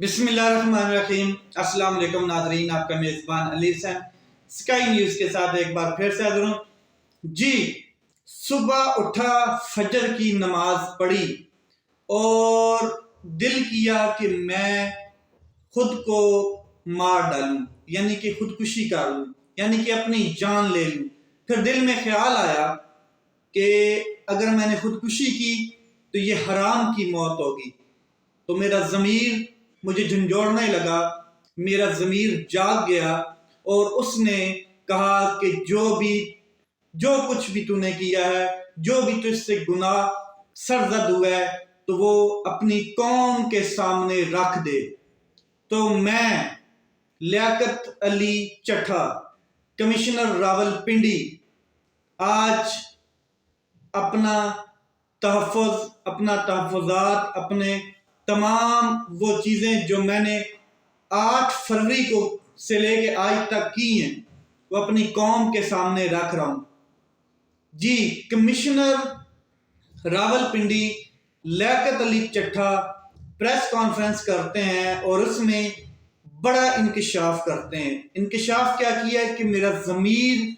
بسم اللہ الرحمن الرحیم۔ السلام علیکم ناظرین، آپ کا میزبان علی حسین اسکائی نیوز کے ساتھ ایک بار پھر سے حاضر ہوں۔ جی، صبح اٹھا، فجر کی نماز پڑھی اور دل کیا کہ میں خود کو مار ڈالوں، یعنی کہ خودکشی کر لوں، یعنی کہ اپنی جان لے لوں۔ پھر دل میں خیال آیا کہ اگر میں نے خودکشی کی تو یہ حرام کی موت ہوگی۔ تو میرا ضمیر مجھے جھنجھوڑنے لگا، میرا ضمیر جاگ گیا اور اس نے کہا کہ جو کچھ بھی تو نے کیا ہے، جو بھی تجھ سے گناہ سرزد ہوا ہے، تو وہ اپنی قوم کے سامنے رکھ دے۔ تو میں لیاقت علی چٹھا، کمشنر راولپنڈی، آج اپنا تحفظات، اپنے تمام وہ چیزیں جو میں نے 8 فروری کو سے لے کے آج تک کی ہیں، وہ اپنی قوم کے سامنے رکھ رہا ہوں۔ جی، commissioner Rawalpindi Liaquat Ali چٹھا press conference کرتے ہیں اور اس میں بڑا انکشاف کرتے ہیں۔ انکشاف کیا کیا ہے کہ میرا ضمیر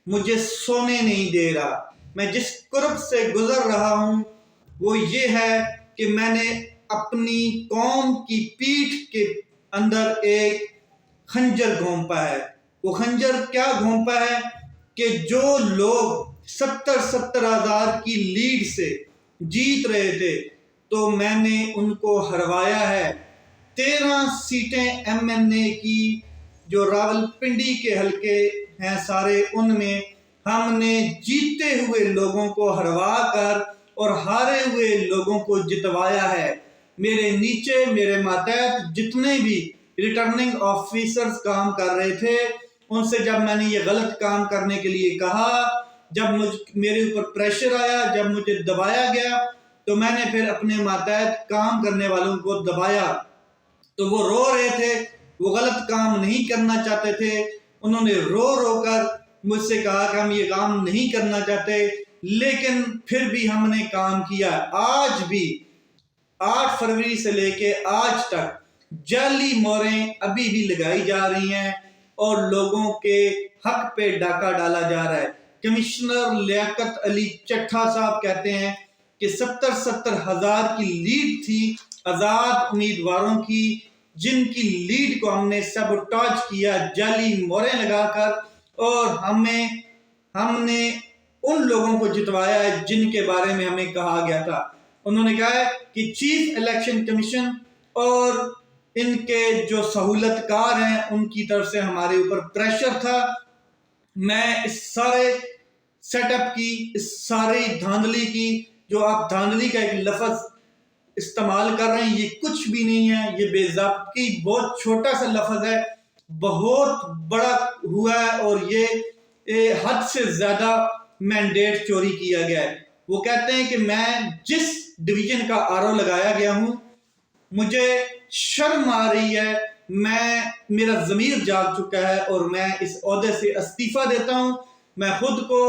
مجھے سونے نہیں دے رہا۔ میں جس کرب سے گزر رہا ہوں وہ یہ ہے کہ میں نے اپنی قوم کی پیٹھ کے اندر ایک خنجر گھونپا ہے۔ وہ خنجر کیا گھونپا ہے کہ جو لوگ 70 ہزار کی لیڈ سے جیت رہے تھے تو میں نے ان کو ہروایا ہے۔ 13 سیٹیں MNA کی جو راولپنڈی کے حلقے ہیں سارے، ان میں ہم نے جیتے ہوئے لوگوں کو ہروا کر اور ہارے ہوئے لوگوں کو جتوایا ہے۔ میرے نیچے، میرے ماتحت جتنے بھی ریٹرننگ آفیسرز کام کر رہے تھے، ان سے جب میں نے یہ غلط کام کرنے کے لیے کہا، جب میرے اوپر پریشر آیا، جب مجھے دبایا گیا، تو میں نے پھر اپنے ماتحت کام کرنے والوں کو دبایا۔ تو وہ رو رہے تھے، وہ غلط کام نہیں کرنا چاہتے تھے۔ انہوں نے رو رو کر مجھ سے کہا کہ ہم یہ کام نہیں کرنا چاہتے، لیکن پھر بھی ہم نے کام کیا۔ آج بھی 8 فروری سے لے کے آج تک جعلی موریں ابھی بھی لگائی جا رہی ہیں اور لوگوں کے حق پہ ڈاکہ ڈالا جا رہا ہے۔ کمشنر لیاقت علی چٹھا صاحب کہتے ہیں کہ 70 ہزار کی لیڈ تھی آزاد امیدواروں کی، جن کی لیڈ کو ہم نے سیبوٹاج کیا جعلی موریں لگا کر، اور ہم نے ان لوگوں کو جتوایا ہے جن کے بارے میں ہمیں کہا گیا تھا۔ انہوں نے کہا ہے کہ چیف الیکشن کمیشن اور ان کے جو سہولت کار ہیں ان کی طرف سے ہمارے اوپر پریشر تھا۔ میں اس سارے سیٹ اپ کی، اس ساری دھاندلی کی، جو آپ دھاندلی کا ایک لفظ استعمال کر رہے ہیں، یہ کچھ بھی نہیں ہے، یہ بے ضابطگی بہت چھوٹا سا لفظ ہے، بہت بڑا ہوا ہے اور یہ حد سے زیادہ مینڈیٹ چوری کیا گیا ہے۔ وہ کہتے ہیں کہ میں جس ڈویژن کا RO لگایا گیا ہوں، مجھے شرم آ رہی ہے، میرا ضمیر جاگ چکا ہے اور میں اس عہدے سے استعفیٰ دیتا ہوں۔ میں خود کو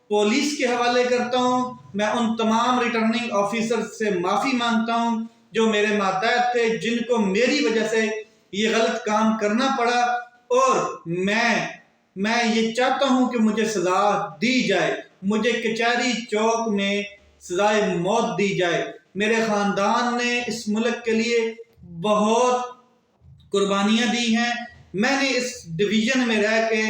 پولیس کے حوالے کرتا ہوں۔ میں ان تمام ریٹرننگ آفیسر سے معافی مانگتا ہوں جو میرے ماتحت تھے، جن کو میری وجہ سے یہ غلط کام کرنا پڑا، اور میں یہ چاہتا ہوں کہ مجھے سزا دی جائے، مجھے کچہری چوک میں سزائے موت دی جائے۔ میرے خاندان نے اس ملک کے لیے بہت قربانیاں دی ہیں۔ میں نے اس ڈویژن میں رہ کے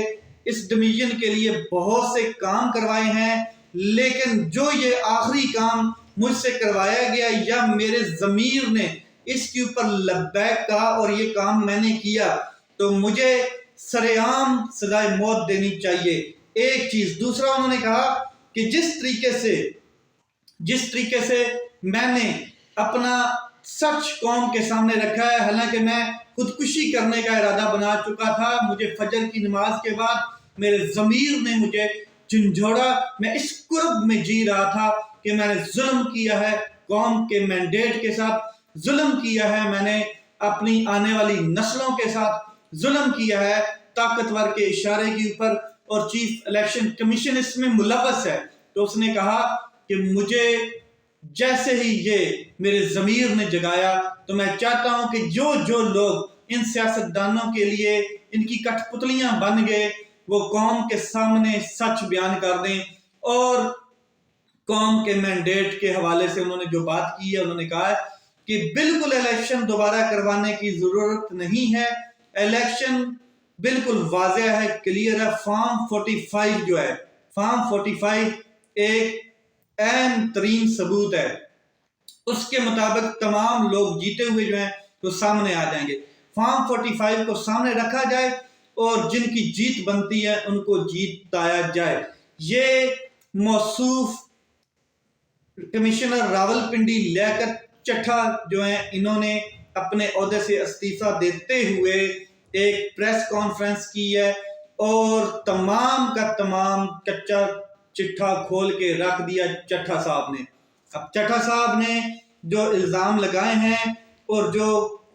اس ڈویژن کے لیے بہت سے کام کروائے ہیں، لیکن جو یہ آخری کام مجھ سے کروایا گیا یا میرے ضمیر نے اس کے اوپر لبیک کہا اور یہ کام میں نے کیا، تو مجھے سر عام سزائے موت دینی چاہیے۔ ایک چیز دوسرا، انہوں نے کہا کہ جس طریقے سے میں نے اپنا سچ قوم کے سامنے رکھا ہے، حالانکہ میں خودکشی کرنے کا ارادہ بنا چکا تھا، مجھے فجر کی نماز کے بعد میرے ضمیر نے مجھے جھنجھوڑا، میں اس کرب میں جی رہا تھا کہ میں نے ظلم کیا ہے قوم کے مینڈیٹ کے ساتھ، ظلم کیا ہے میں نے اپنی آنے والی نسلوں کے ساتھ، ظلم کیا ہے طاقتور کے اشارے کے اوپر، اور چیف الیکشن کمیشن اس میں ملوث ہے۔ تو اس نے کہا کہ مجھے جیسے ہی یہ میرے ضمیر نے جگایا تو میں چاہتا ہوں کہ جو جو لوگ ان سیاستدانوں کے لیے ان کی کٹھ پتلیاں بن گئے وہ قوم کے سامنے سچ بیان کر دیں، اور قوم کے مینڈیٹ کے حوالے سے انہوں نے جو بات کی ہے، انہوں نے کہا ہے کہ بالکل الیکشن دوبارہ کروانے کی ضرورت نہیں ہے، الیکشن بالکل واضح ہے، کلیئر ہے۔ فارم 45 جو ہے، فارم 45 ایک اہم ترین ثبوت ہے، اس کے مطابق تمام لوگ جیتے ہوئے جو ہیں تو سامنے آ جائیں گے۔ فارم 45 کو سامنے رکھا جائے اور جن کی جیت بنتی ہے ان کو جیتایا جائے۔ یہ موصوف کمشنر راول پنڈی لیاقت چٹھا جو ہیں، انہوں نے اپنے عہدے سے استعفیٰ دیتے ہوئے ایک پریس کانفرنس کی ہے اور تمام کا تمام کچا چٹھا کھول کے رکھ دیا چٹھا صاحب نے۔ اب چٹھا صاحب نے جو الزام لگائے ہیں اور جو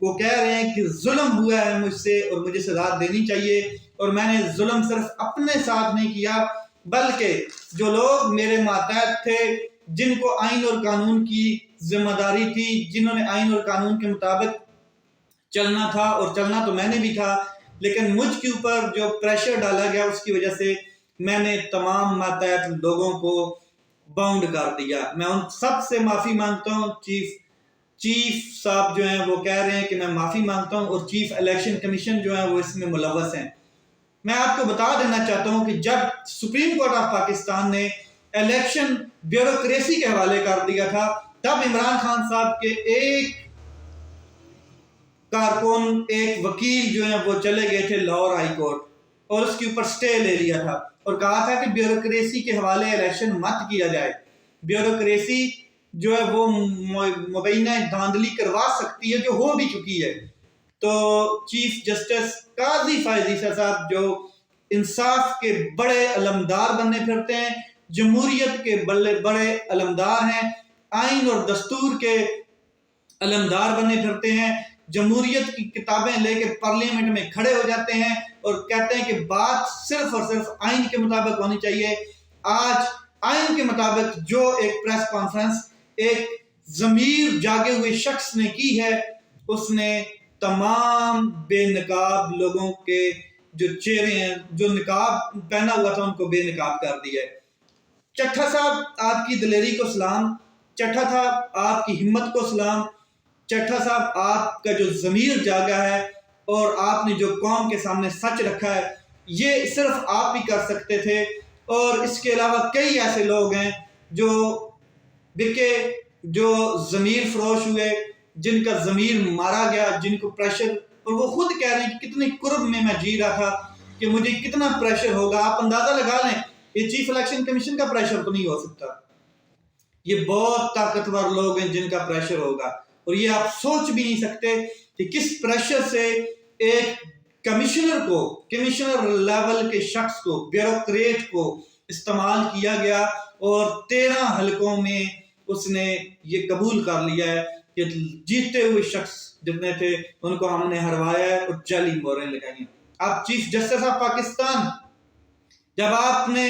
وہ کہہ رہے ہیں کہ ظلم ہوا ہے مجھ سے اور مجھے سزا دینی چاہیے، اور میں نے ظلم صرف اپنے ساتھ نہیں کیا بلکہ جو لوگ میرے ماتحت تھے، جن کو آئین اور قانون کی ذمہ داری تھی، جنہوں نے آئین اور قانون کے مطابق چلنا تھا، اور چلنا تو میں نے بھی تھا، لیکن مجھ کے اوپر جو پریشر ڈالا گیا اس کی وجہ سے میں نے تمام ماتحت لوگوں کو باؤنڈ کر دیا۔ میں ان سب سے معافی مانگتا ہوں۔ چیف صاحب جو ہیں وہ کہہ رہے ہیں کہ میں معافی مانگتا ہوں، اور چیف الیکشن کمیشن جو ہیں وہ اس میں ملوث ہیں۔ میں آپ کو بتا دینا چاہتا ہوں کہ جب سپریم کورٹ آف پاکستان نے الیکشن بیوروکریسی کے حوالے کر دیا تھا، تب عمران خان صاحب کے ایک کارکن، ایک وکیل جو ہیں وہ چلے گئے تھے لاہور ہائی کورٹ اور اس کے اوپر سٹے لے لیا تھا اور کہا تھا کہ بیوروکریسی کے حوالے الیکشن مت کیا جائے۔ بیوروکریسی جو ہے وہ مبینہ دھاندلی کروا سکتی ہے، جو ہو بھی چکی ہے۔ تو چیف جسٹس قاضی فائز عیسیٰ صاحب جو انصاف کے بڑے علمدار بننے پھرتے ہیں، جمہوریت کے بڑے علمدار ہیں، آئین اور دستور کے علمدار بننے پھرتے ہیں، جمہوریت کی کتابیں لے کے پارلیمنٹ میں کھڑے ہو جاتے ہیں اور کہتے ہیں کہ بات صرف اور صرف آئین کے مطابق ہونی چاہیے۔ آج آئین کے مطابق جو ایک پریس کانفرنس ایک ضمیر جاگے ہوئے شخص نے کی ہے، اس نے تمام بے نقاب لوگوں کے جو چہرے ہیں، جو نقاب پہنا ہوا تھا، ان کو بے نقاب کر دیا ہے۔ چٹھا صاحب آپ کی دلیری کو سلام، چٹھا صاحب آپ کی ہمت کو سلام، چٹھا صاحب آپ کا جو ضمیر جاگا ہے اور آپ نے جو قوم کے سامنے سچ رکھا ہے، یہ صرف آپ ہی کر سکتے تھے، اور اس کے علاوہ کئی ایسے لوگ ہیں جو بکے، جو ضمیر فروش ہوئے، جن کا ضمیر مارا گیا، جن کو پریشر، اور وہ خود کہہ رہے ہیں کہ کتنی قرب میں جی رہا تھا کہ مجھے کتنا پریشر ہوگا۔ آپ اندازہ لگا لیں، یہ چیف الیکشن کمیشن کا پریشر تو نہیں ہو سکتا، یہ بہت طاقتور لوگ ہیں جن کا پریشر ہوگا، اور یہ آپ سوچ بھی نہیں سکتے کہ کس پریشر سے ایک کمشنر کو، کمشنر لیول کے شخص کو، بیوروکریٹ کو استعمال کیا گیا، اور 13 حلقوں میں اس نے یہ قبول کر لیا ہے کہ جیتے ہوئے شخص جتنے تھے ان کو ہم نے ہروایا ہے اور جعلی مہریں لگائی ہیں۔ آپ چیف جسٹس آف پاکستان، جب آپ نے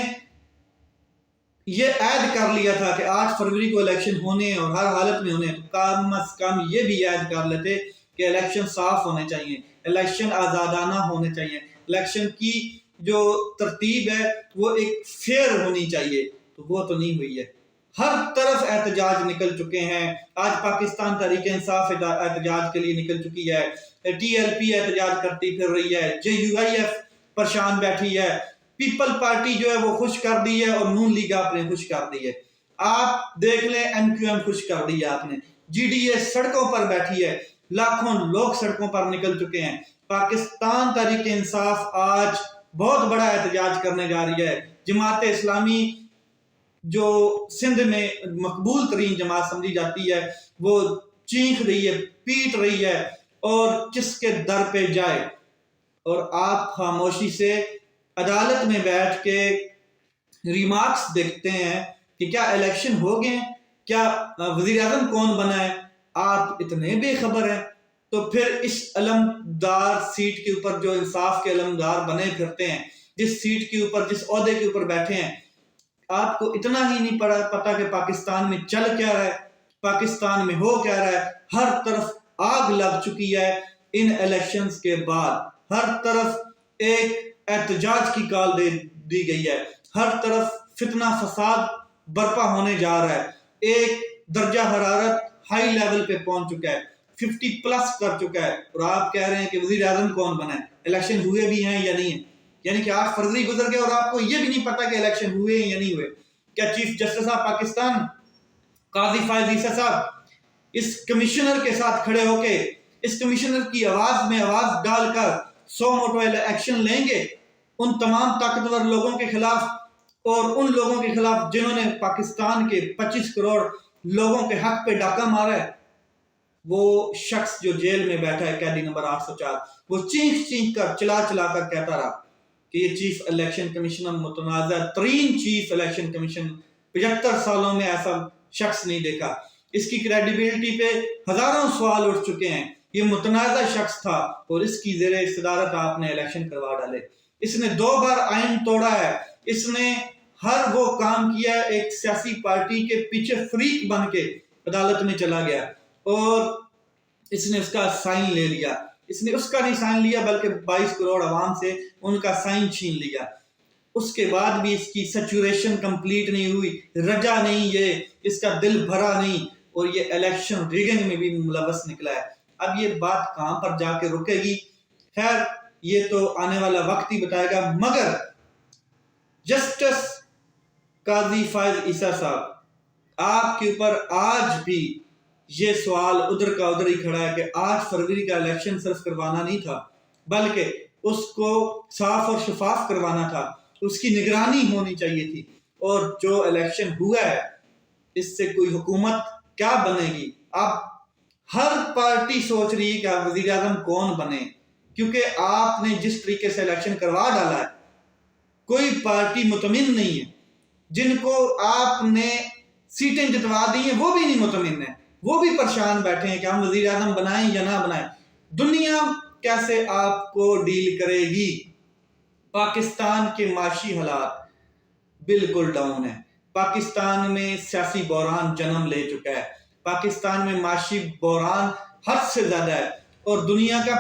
یہ عہد کر لیا تھا کہ 8 فروری کو الیکشن ہونے اور ہر حالت میں ہونے، تو کم از کم یہ بھی عہد کر لیتے کہ الیکشن صاف ہونے چاہیے، الیکشن آزادانہ ہونے چاہیے، الیکشن کی جو ترتیب ہے وہ ایک فیئر ہونی چاہیے، تو وہ تو نہیں ہوئی ہے۔ ہر طرف احتجاج نکل چکے ہیں، آج پاکستان تحریک انصاف احتجاج کے لیے نکل چکی ہے، ٹی ایل پی احتجاج کرتی پھر رہی ہے، جے یو آئی ایف پریشان بیٹھی ہے، پیپل پارٹی جو ہے وہ خوش کر دی ہے، اور نون لیگ آپ نے خوش کر دی ہے۔ آپ دیکھ لیں ایم کیو ایم خوش کر دی ہے آپ نے، جی ڈی اے سڑکوں پر بیٹھی ہے، لاکھوں لوگ سڑکوں پر نکل چکے ہیں۔ پاکستان تحریک انصاف آج بہت بڑا احتجاج کرنے جا رہی ہے۔ جماعت اسلامی جو سندھ میں مقبول ترین جماعت سمجھی جاتی ہے، وہ چیخ رہی ہے، پیٹ رہی ہے، اور کس کے در پہ جائے، اور آپ خاموشی سے عدالت میں بیٹھ کے ریمارکس دیکھتے ہیں کہ کیا الیکشن ہو گئے، کیا وزیر اعظم کون بنا ہے، آپ اتنے بے خبر ہیں۔ تو پھر اس علمدار سیٹ کے اوپر جو انصاف کے علمدار بنے پھرتے ہیں، جس سیٹ کے اوپر، جس عہدے کے اوپر بیٹھے ہیں، آپ کو اتنا ہی نہیں پتا کہ پاکستان میں چل کیا رہا ہے۔ پاکستان میں ہو کیا رہا ہے، ہر طرف آگ لگ چکی ہے ان الیکشنز کے بعد، ہر طرف ایک احتجاج کی کال دی گئی ہے، ہر طرف فتنہ فساد برپا ہونے جا رہا ہے، ایک درجہ حرارت ہائی لیول پہ پہنچ چکا ہے، 50+ کر چکا ہے، اور آپ کہہ رہے ہیں کہ وزیر اعظم کون بنا ہے؟ الیکشن ہوئے بھی ہیں یا نہیں ہیں؟ یعنی کہ 8 فروری گزر گئے اور آپ کو یہ بھی نہیں پتا کہ الیکشن ہوئے ہیں یا نہیں ہوئے۔ کیا چیف جسٹس آف پاکستان قاضی فائز عیسیٰ صاحب اس کمشنر کے ساتھ کھڑے ہو کے اس کمشنر کی آواز میں آواز ڈال کر سو موٹو ایکشن لیں گے ان تمام طاقتور لوگوں کے خلاف اور ان لوگوں کے خلاف جنہوں نے پاکستان کے 25 کروڑ لوگوں کے حق پہ ڈاکہ مارا ہے؟ وہ شخص جو جیل میں بیٹھا ہے قیدی نمبر 804، وہ چینخ کر چلا کر کہتا رہا کہ یہ چیف الیکشن کمیشنر متنازع ترین چیف الیکشن کمیشن 75 سالوں میں ایسا شخص نہیں دیکھا، اس کی کریڈیبلٹی پہ ہزاروں سوال اٹھ چکے ہیں، یہ متنازع شخص تھا اور اس کی زیر صدارت آپ نے الیکشن کروا ڈالے، اس نے 2 بار آئین توڑا ہے، اس نے ہر وہ کام کیا ہے، ایک سیاسی پارٹی کے پیچھے فریق بن کے عدالت میں چلا گیا اور اس نے اس کا سائن لے لیا، اس نے اس کا نہیں سائن لیا بلکہ 22 کروڑ عوام سے ان کا سائن چھین لیا، اس کے بعد بھی اس کی سچوریشن کمپلیٹ نہیں ہوئی، رجا نہیں، یہ اس کا دل بھرا نہیں اور یہ الیکشن ریگنگ میں بھی ملوث نکلا ہے۔ اب یہ بات کہاں پر جا کے رکے گی، خیر یہ تو آنے والا وقت ہی بتائے گا، مگر جسٹس قاضی فائز عیسیٰ صاحب آپ کے اوپر آج بھی یہ سوال ادھر کا ادھر ہی کھڑا ہے کہ 8 فروری کا الیکشن صرف کروانا نہیں تھا بلکہ اس کو صاف اور شفاف کروانا تھا، اس کی نگرانی ہونی چاہیے تھی، اور جو الیکشن ہوا ہے اس سے کوئی حکومت کیا بنے گی؟ اب ہر پارٹی سوچ رہی ہے کہ آپ وزیر اعظم کون بنے، کیونکہ آپ نے جس طریقے سے الیکشن کروا ڈالا ہے کوئی پارٹی مطمئن نہیں ہے، جن کو آپ نے سیٹیں جتوا دی ہیں وہ بھی نہیں مطمئن ہیں، وہ بھی پریشان بیٹھے ہیں کہ ہم وزیر اعظم بنائیں یا نہ بنائیں۔ دنیا کیسے آپ کو ڈیل کرے گی؟ پاکستان کے معاشی حالات بالکل ڈاؤن ہیں، پاکستان میں سیاسی بحران جنم لے چکا ہے، پاکستان میں معاشی بحران حد سے زیادہ ہے اور دنیا کا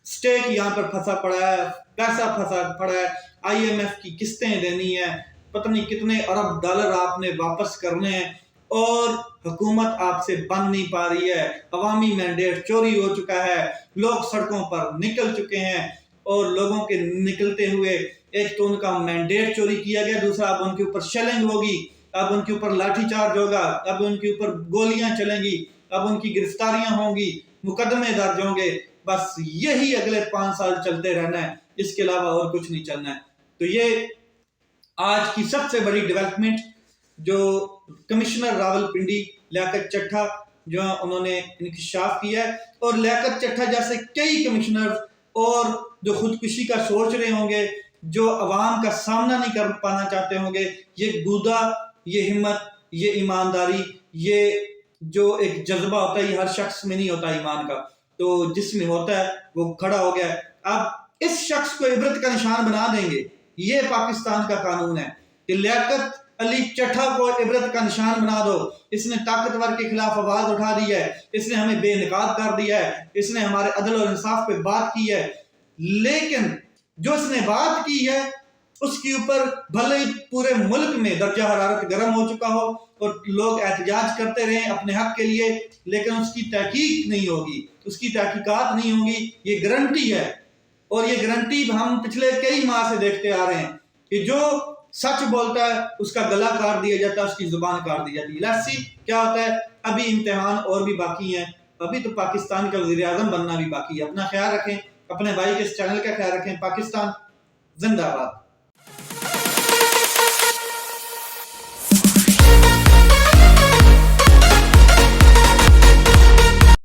سٹیک یہاں پر پھنسا پڑا ہے، پیسہ پھنسا پڑا ہے، IMF کی قسطیں دینی ہیں، پتہ نہیں کتنے ارب ڈالر آپ نے واپس کرنے ہیں اور حکومت آپ سے بن نہیں پا رہی ہے، عوامی مینڈیٹ چوری ہو چکا ہے، لوگ سڑکوں پر نکل چکے ہیں اور لوگوں کے نکلتے ہوئے ایک تو ان کا مینڈیٹ چوری کیا گیا، دوسرا اب ان کے اوپر شیلنگ ہوگی، اب ان کے اوپر لاٹھی چارج ہوگا، اب ان کے اوپر گولیاں چلیں گی، اب ان کی گرفتاریاں ہوں گی، مقدمے درج ہوں گے، بس یہی اگلے 5 سال چلتے رہنا ہے، اس کے علاوہ اور کچھ نہیں چلنا ہے۔ تو یہ آج کی سب سے بڑی ڈیولپمنٹ جو کمشنر راولپنڈی لیاقت چٹھا جو انہوں نے انکشاف کیا ہے، اور لیاقت چٹھا جیسے کئی کمشنر اور جو خودکشی کا سوچ رہے ہوں گے، جو عوام کا سامنا نہیں کر پانا چاہتے ہوں گے، یہ گودا، یہ ہمت، یہ ایمانداری، یہ جو ایک جذبہ ہوتا ہے یہ ہر شخص میں نہیں ہوتا ایمان کا، تو جس میں ہوتا ہے وہ کھڑا ہو گیا ہے۔ اب اس شخص کو عبرت کا نشان بنا دیں گے، یہ پاکستان کا قانون ہے کہ لیاقت علی چٹھا کو عبرت کا نشان بنا دو، اس نے طاقتور کے خلاف آواز اٹھا دی ہے، اس نے ہمیں بے نقاب کر دیا ہے، اس نے ہمارے عدل اور انصاف پہ بات کی ہے، لیکن جو اس نے بات کی ہے اس کے اوپر بھلے ہی پورے ملک میں درجہ حرارت گرم ہو چکا ہو اور لوگ احتجاج کرتے رہیں اپنے حق کے لیے، لیکن اس کی تحقیق نہیں ہوگی، اس کی تحقیقات نہیں ہوں گی، یہ گارنٹی ہے۔ اور یہ گارنٹی ہم پچھلے کئی ماہ سے دیکھتے آ رہے ہیں کہ جو سچ بولتا ہے اس کا گلا کاٹ دیا جاتا ہے، اس کی زبان کاٹ دی جاتی ہے۔ لیٹس سی کیا ہوتا ہے، ابھی امتحان اور بھی باقی ہیں، ابھی تو پاکستان کا وزیر اعظم بننا بھی باقی ہے۔ اپنا خیال رکھیں، اپنے بھائی کے اس چینل کا خیال رکھیں۔ پاکستان زندہ باد۔